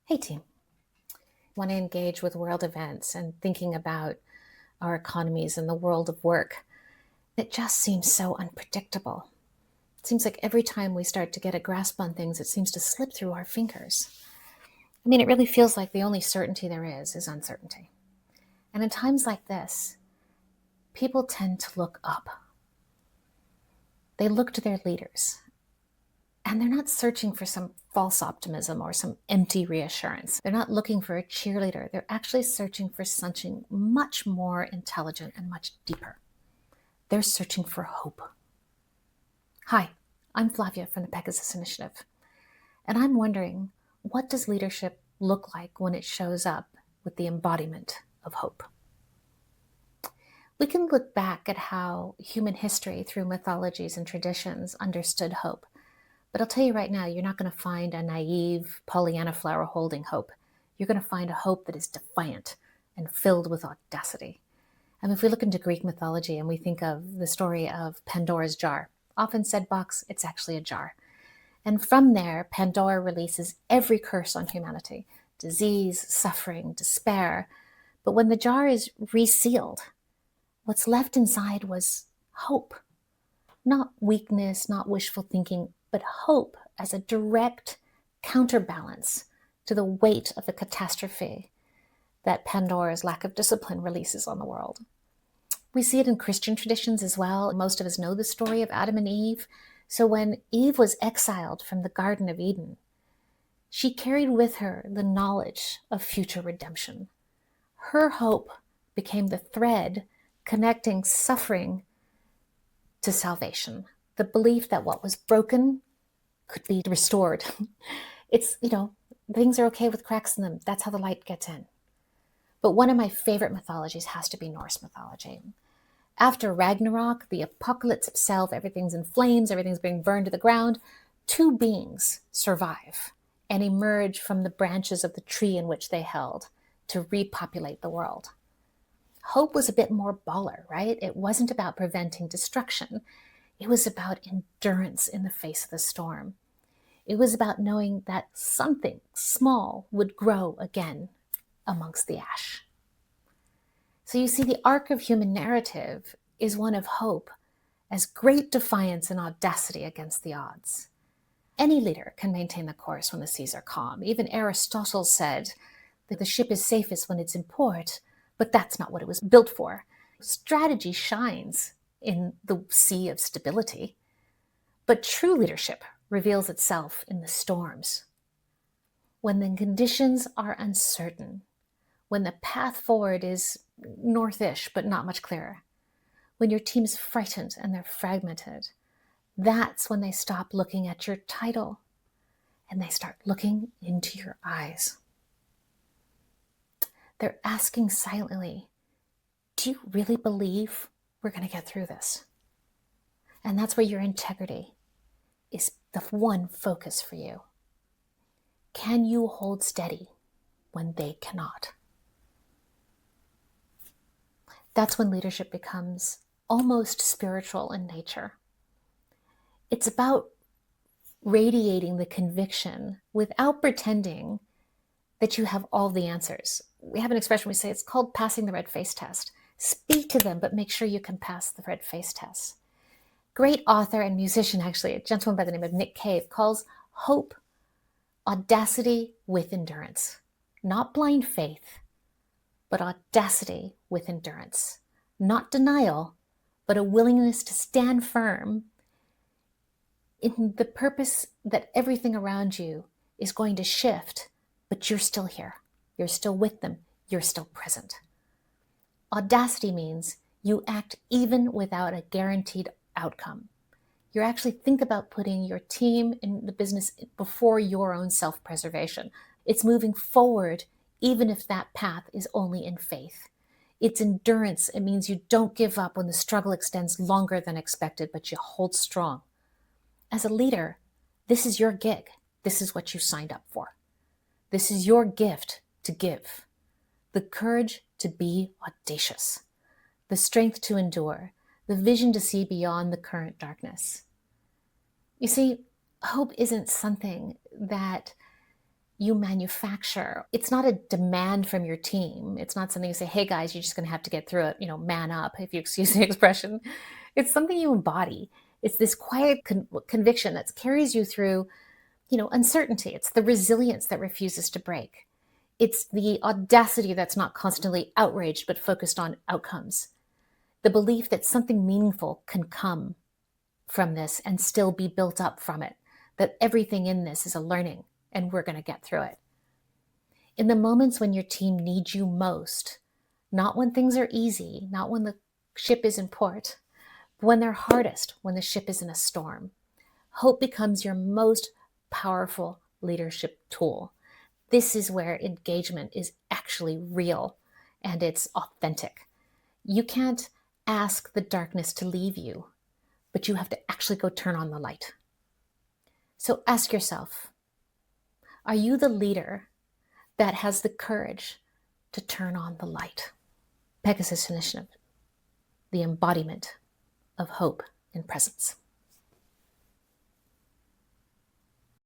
Hey team, want to engage with world events and thinking about our economies and the world of work. It just seems so unpredictable. It seems like every time we start to get a grasp on things, it seems to slip through our fingers. I mean, it really feels like the only certainty there is uncertainty. And in times like this, people tend to look up. They look to their leaders. And they're not searching for some false optimism or some empty reassurance. They're not looking for a cheerleader. They're actually searching for something much more intelligent and much deeper. They're searching for hope. Hi, I'm Flavia from the Pegasus Initiative. And I'm wondering, what does leadership look like when it shows up with the embodiment of hope? We can look back at how human history through mythologies and traditions understood hope. But I'll tell you right now, you're not going to find a naive Pollyanna flower holding hope. You're going to find a hope that is defiant and filled with audacity. And if we look into Greek mythology and we think of the story of Pandora's jar, often said box, it's actually a jar. And from there, Pandora releases every curse on humanity: disease, suffering, despair. But when the jar is resealed, what's left inside was hope. Not weakness, not wishful thinking, but hope as a direct counterbalance to the weight of the catastrophe that Pandora's lack of discipline releases on the world. We see it in Christian traditions as well. Most of us know the story of Adam and Eve. So when Eve was exiled from the Garden of Eden, she carried with her the knowledge of future redemption. Her hope became the thread connecting suffering to salvation, the belief that what was broken could be restored. It's, things are okay with cracks in them. That's how the light gets in. But one of my favorite mythologies has to be Norse mythology. After Ragnarok, the apocalypse itself, everything's in flames, everything's being burned to the ground. Two beings survive and emerge from the branches of the tree in which they held to repopulate the world. Hope was a bit more baller, right? It wasn't about preventing destruction. It was about endurance in the face of the storm. It was about knowing that something small would grow again amongst the ash. So you see, the arc of human narrative is one of hope as great defiance and audacity against the odds. Any leader can maintain the course when the seas are calm. Even Aristotle said that the ship is safest when it's in port, but that's not what it was built for. Strategy shines in the sea of stability, but true leadership reveals itself in the storms. When the conditions are uncertain, when the path forward is northish but not much clearer, when your team is frightened and they're fragmented, that's when they stop looking at your title and they start looking into your eyes. They're asking silently, do you really believe we're going to get through this? And that's where your integrity is the one focus for you. Can you hold steady when they cannot? That's when leadership becomes almost spiritual in nature. It's about radiating the conviction without pretending that you have all the answers. We have an expression we say, it's called passing the red face test. Speak to them, but make sure you can pass the red face test. Great author and musician, actually, a gentleman by the name of Nick Cave, calls hope audacity with endurance. Not blind faith, but audacity with endurance. Not denial, but a willingness to stand firm in the purpose that everything around you is going to shift, but you're still here. You're still with them. You're still present. Audacity means you act even without a guaranteed outcome. You actually think about putting your team in the business before your own self-preservation. It's moving forward even if that path is only in faith. It's endurance. It means you don't give up when the struggle extends longer than expected, but you hold strong. As a leader, this is your gig. This is what you signed up for. This is your gift to give. The courage to be audacious, the strength to endure, the vision to see beyond the current darkness. You see, hope isn't something that you manufacture. It's not a demand from your team. It's not something you say, hey guys, you're just going to have to get through it, man up, if you excuse the expression. It's something you embody. It's this quiet conviction that carries you through, uncertainty. It's the resilience that refuses to break. It's the audacity that's not constantly outraged, but focused on outcomes. The belief that something meaningful can come from this and still be built up from it, that everything in this is a learning and we're going to get through it. In the moments when your team needs you most, not when things are easy, not when the ship is in port, but when they're hardest, when the ship is in a storm, hope becomes your most powerful leadership tool. This is where engagement is actually real and it's authentic. You can't ask the darkness to leave you, but you have to actually go turn on the light. So ask yourself, are you the leader that has the courage to turn on the light? Pegasus Initiative, the embodiment of hope in presence.